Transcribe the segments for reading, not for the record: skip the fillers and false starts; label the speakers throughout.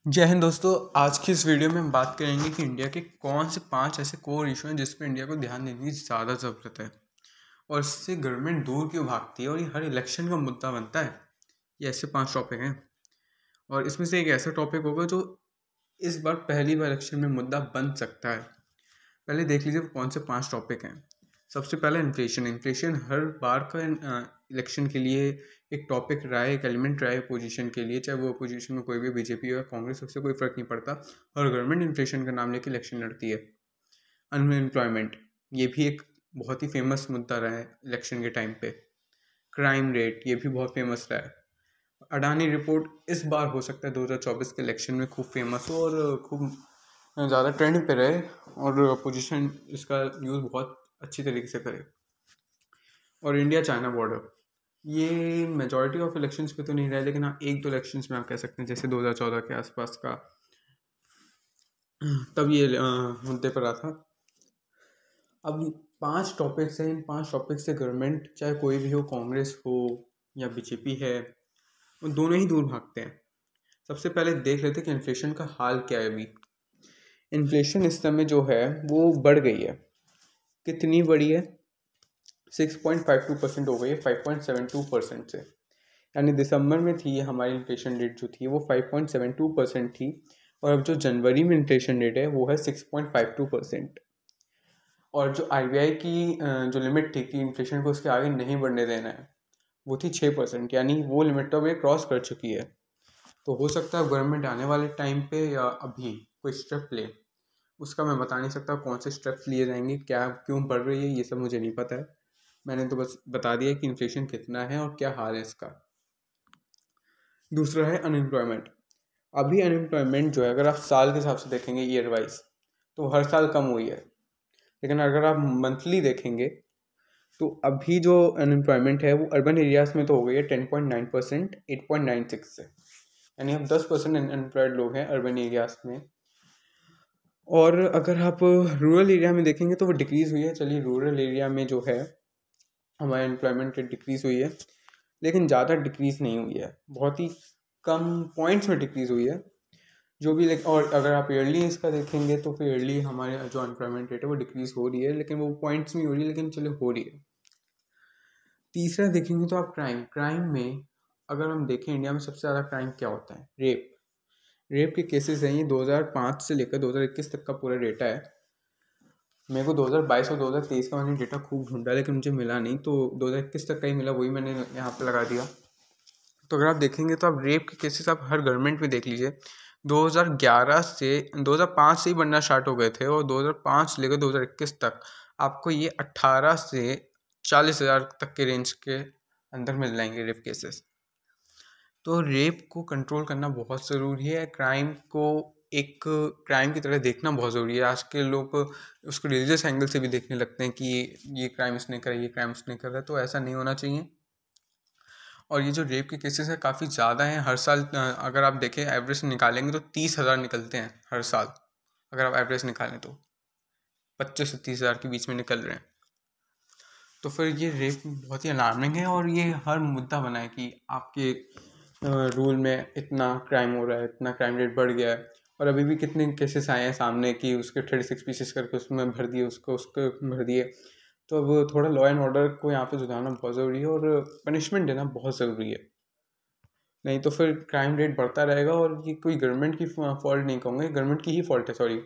Speaker 1: जय हिंद दोस्तों। आज की इस वीडियो में हम बात करेंगे कि इंडिया के कौन से 5 ऐसे कोर इशू हैं जिस पे इंडिया को ध्यान देने की ज़्यादा ज़रूरत है और इससे गवर्नमेंट दूर क्यों भागती है और ये हर इलेक्शन का मुद्दा बनता है। ये ऐसे 5 टॉपिक हैं और इसमें से एक ऐसा टॉपिक होगा जो इस बार पहली बार इलेक्शन में मुद्दा बन सकता है। पहले देख लीजिए वो कौन से 5 टॉपिक हैं। सबसे पहला इन्फ्लेशन। इन्फ्लेशन हर बार का इलेक्शन के लिए एक टॉपिक रहा है, एक एलिमेंट रहा है पोजीशन के लिए, चाहे वो अपोजिशन में कोई भी बीजेपी हो या कांग्रेस, उससे कोई फ़र्क नहीं पड़ता। और गवर्नमेंट इन्फ्लेशन का नाम लेके इलेक्शन लड़ती है। अनएम्प्लॉयमेंट, ये भी एक बहुत ही फेमस मुद्दा रहा है इलेक्शन के टाइम पे। क्राइम रेट, ये भी बहुत फेमस रहा है। अडानी रिपोर्ट इस बार हो सकता है 2024 के इलेक्शन में खूब फेमस हो और खूब ज़्यादा ट्रेंड पे रहे और अपोजिशन इसका यूज़ बहुत अच्छी तरीके से करे। और इंडिया चाइना बॉर्डर, ये मेजॉरिटी ऑफ इलेक्शंस पे तो नहीं रहा, लेकिन हाँ एक दो इलेक्शंस में आप कह सकते हैं, जैसे 2014 के आसपास का, तब ये मुद्दे पर रहा था। अब 5 टॉपिक्स हैं, इन 5 टॉपिक से गवर्नमेंट चाहे कोई भी हो, कांग्रेस हो या बीजेपी है, वो दोनों ही दूर भागते हैं। सबसे पहले देख लेते हैं कि इन्फ्लेशन का हाल क्या है अभी। इन्फ्लेशन इस समय जो है वो बढ़ गई है। कितनी बढ़ी है? 6.52% हो गई है 5.72% से। यानी दिसंबर में थी हमारी इन्फ्लेशन रेट जो थी वो 5.72% थी और अब जो जनवरी में इन्फ्लेशन रेट है वो है 6.52%। और जो आरबीआई की जो लिमिट थी कि इन्फ्लेशन को उसके आगे नहीं बढ़ने देना है, वो थी 6%। यानी वो लिमिट तो अब ये क्रॉस कर चुकी है। तो हो सकता है गवर्नमेंट आने वाले टाइम पे या अभी कोई स्टेप ले, उसका मैं बता नहीं सकता कौन से स्टेप्स लिए जाएंगे, क्या क्यों बढ़ रही है, ये सब मुझे नहीं पता है। मैंने तो बस बता दिया कि इन्फ्लेशन कितना है और क्या हाल है इसका। दूसरा है अनएम्प्लॉयमेंट। अभी अनएम्प्लॉयमेंट जो है, अगर आप साल के हिसाब से देखेंगे ईयर वाइज, तो हर साल कम हुई है। लेकिन अगर आप मंथली देखेंगे तो अभी जो अनएम्प्लॉयमेंट है वो अर्बन एरियाज़ में तो हो गई है 10.9%, 8.96 से। यानी अब 10% अनएम्प्लॉयड लोग हैं अर्बन एरियाज़ में। और अगर आप रूरल एरिया में देखेंगे तो वो डिक्रीज़ हुई है। चलिए, रूरल एरिया में जो है हमारी एम्प्लॉयमेंट रेट डिक्रीज़ हुई है, लेकिन ज़्यादा डिक्रीज़ नहीं हुई है, बहुत ही कम पॉइंट्स में डिक्रीज़ हुई है जो भी। और अगर आप ईयरली इसका देखेंगे तो फिर ईयरली हमारे जो अनएम्प्लॉयमेंट रेट है वो डिक्रीज़ हो रही है, लेकिन वो पॉइंट्स में हो रही है, लेकिन चलो हो रही है। तीसरा देखेंगे तो आप क्राइम में अगर हम देखें, इंडिया में सबसे ज़्यादा क्राइम क्या होता है? रेप के केसेस हैं। ये 2005 से लेकर 2021 तक का पूरा डेटा है। मेरे को 2022 और 2023 का मैंने डेटा खूब ढूंढा लेकिन मुझे मिला नहीं, तो 2021 तक का ही मिला, वही मैंने यहाँ पे लगा दिया। तो अगर आप देखेंगे तो आप रेप के केसेस आप हर गवर्नमेंट में देख लीजिए। 2011 से 2005 से ही बनना स्टार्ट हो गए थे और 2005 से लेकर 2021 तक आपको ये 18 से 40,000 तक के रेंज के अंदर मिल जाएंगे रेप केसेस। तो रेप को कंट्रोल करना बहुत ज़रूरी है। क्राइम को एक क्राइम की तरह देखना बहुत ज़रूरी है। आज के लोग उसको रिलीजियस एंगल से भी देखने लगते हैं कि ये क्राइम इसने करा, ये क्राइम उसने करा, तो ऐसा नहीं होना चाहिए। और ये जो रेप के केसेस है काफ़ी ज़्यादा हैं हर साल। अगर आप देखें एवरेज निकालेंगे तो 30,000 निकलते हैं हर साल। अगर आप एवरेज निकालें तो 25 से 30,000 के बीच में निकल रहे हैं। तो फिर ये रेप बहुत ही अलार्मिंग है और ये हर मुद्दा बना है कि आपके रूल में इतना क्राइम हो रहा है, इतना क्राइम रेट बढ़ गया है। और अभी भी कितने केसेस आए हैं सामने कि उसके 36 पीसेस करके उसमें भर दिए, उसको भर दिए। तो अब थोड़ा लॉ एंड ऑर्डर को यहाँ पे सुधारना बहुत ज़रूरी है और पनिशमेंट देना बहुत ज़रूरी है। नहीं तो फिर क्राइम रेट बढ़ता रहेगा और ये कोई गवर्नमेंट की फॉल्ट नहीं कहूँगा, गवर्नमेंट की ही फॉल्ट है, सॉरी,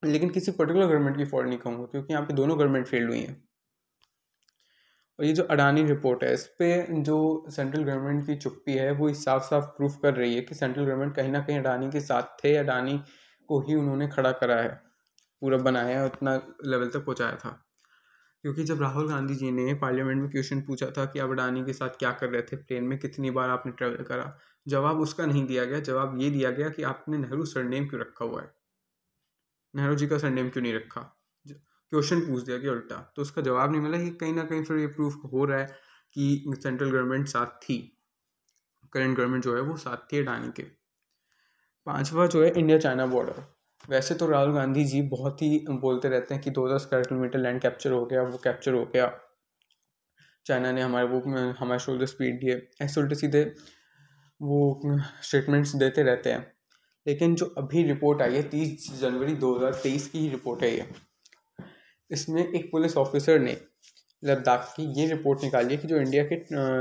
Speaker 1: लेकिन किसी पर्टिकुलर गवर्नमेंट की फॉल्ट नहीं कहूँगा, क्योंकि यहाँ पे दोनों गवर्नमेंट फेल्ड हुई हैं। और ये जो अडानी रिपोर्ट है, इस पर जो सेंट्रल गवर्नमेंट की चुप्पी है वो साफ साफ प्रूफ कर रही है कि सेंट्रल गवर्नमेंट कहीं ना कहीं अडानी के साथ थे। अडानी को ही उन्होंने खड़ा करा है, पूरा बनाया है, उतना लेवल तक पहुंचाया था। क्योंकि जब राहुल गांधी जी ने पार्लियामेंट में क्वेश्चन पूछा था कि आप अडानी के साथ क्या कर रहे थे, प्लेन में कितनी बार आपने ट्रैवल करा, जवाब उसका नहीं दिया गया। जवाब ये दिया गया कि आपने नेहरू सरनेम क्यों रखा हुआ है, नेहरू जी का सरनेम क्यों नहीं रखा। क्वेश्चन पूछ दिया गया उल्टा, तो उसका जवाब नहीं मिला। ये कहीं ना कहीं फिर ये प्रूफ हो रहा है कि सेंट्रल गवर्नमेंट साथ थी, करंट गवर्नमेंट जो है वो साथ थी अडानी के। पांचवा जो है इंडिया चाइना बॉर्डर। वैसे तो राहुल गांधी जी बहुत ही बोलते रहते हैं कि 2,000 स्क्वायर किलोमीटर लैंड कैप्चर हो गया, वो कैप्चर हो गया, चाइना ने हमारे वो हमारे शोल्डर स्पीड दिए, ऐसे उल्टे सीधे वो स्टेटमेंट्स देते रहते हैं। लेकिन जो अभी रिपोर्ट आई है 30 जनवरी 2023 की ही रिपोर्ट है ये, इसमें एक पुलिस ऑफिसर ने लद्दाख की ये रिपोर्ट निकाली है कि जो इंडिया के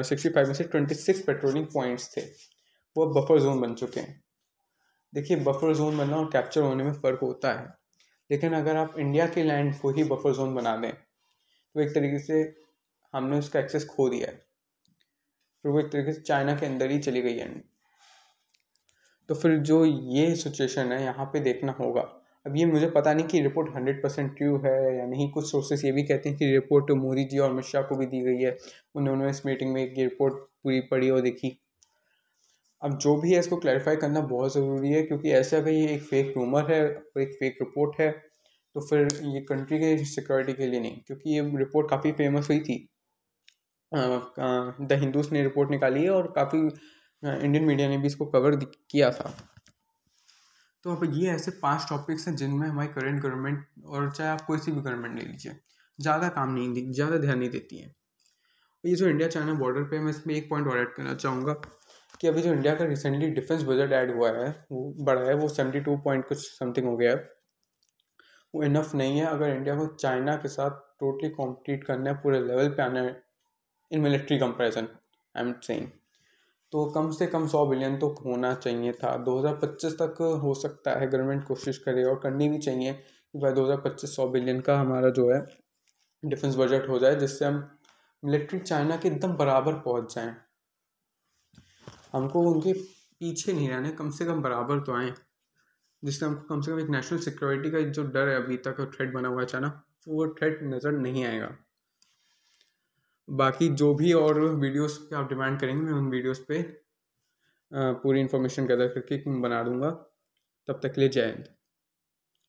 Speaker 1: 65 में से 26 पेट्रोलिंग पॉइंट्स थे वो अब बफर जोन बन चुके हैं। देखिए, बफर जोन बनना और कैप्चर होने में फ़र्क होता है, लेकिन अगर आप इंडिया के लैंड को ही बफर जोन बना दें तो एक तरीके से हमने उसका एक्सेस खो दिया है, फिर वो एक तरीके से चाइना के अंदर ही चली गई है। तो फिर जो ये सिचुएशन है यहाँ पे देखना होगा। अब ये मुझे पता नहीं कि रिपोर्ट 100% ट्रू है या नहीं। कुछ सोर्सेस ये भी कहते हैं कि रिपोर्ट मोदी जी और अमित शाह को भी दी गई है, उन्होंने इस मीटिंग में ये रिपोर्ट पूरी पढ़ी और देखी। अब जो भी है इसको क्लैरिफाई करना बहुत ज़रूरी है, क्योंकि ऐसे अगर ये एक फेक रूमर है और एक फेक रिपोर्ट है तो फिर ये कंट्री के सिक्योरिटी के लिए नहीं, क्योंकि ये रिपोर्ट काफ़ी फेमस हुई थी। द हिंदूज ने रिपोर्ट निकाली है और काफ़ी इंडियन मीडिया ने भी इसको कवर किया था। तो अब ये ऐसे 5 टॉपिक्स हैं जिनमें हमारी करंट गवर्नमेंट, और चाहे आप कोई सी भी गवर्नमेंट ले लीजिए, ज़्यादा काम नहीं दी, ज़्यादा ध्यान नहीं देती है। ये जो इंडिया चाइना बॉर्डर पे, मैं इसमें एक पॉइंट और ऐड करना चाहूँगा कि अभी जो इंडिया का रिसेंटली डिफेंस बजट ऐड हुआ है, वो बढ़ा है, वो 72 पॉइंट कुछ समथिंग हो गया है। वो इनफ नहीं है अगर इंडिया को चाइना के साथ टोटली कॉम्पिटिट करना है, पूरे लेवल पे आना है in military comparison, I am saying. तो कम से कम 100 बिलियन तो होना चाहिए था। 2025 तक हो सकता है गवर्नमेंट कोशिश करे, और करनी भी चाहिए कि भाई 2025 100 बिलियन का हमारा जो है डिफेंस बजट हो जाए, जिससे हम मिलिट्री चाइना के एकदम बराबर पहुंच जाएं। हमको उनके पीछे नहीं रहना, कम से कम बराबर तो आएँ, जिससे हमको कम से कम एक नेशनल सिक्योरिटी का जो डर है अभी तक थ्रेट बना हुआ है चाइना, वो थ्रेट नज़र नहीं आएगा। बाकी जो भी और वीडियोस पे आप डिमांड करेंगे, मैं उन वीडियोस पे पूरी इन्फॉर्मेशन गैदर करके बना दूंगा। तब तक के लिए जय हिंद।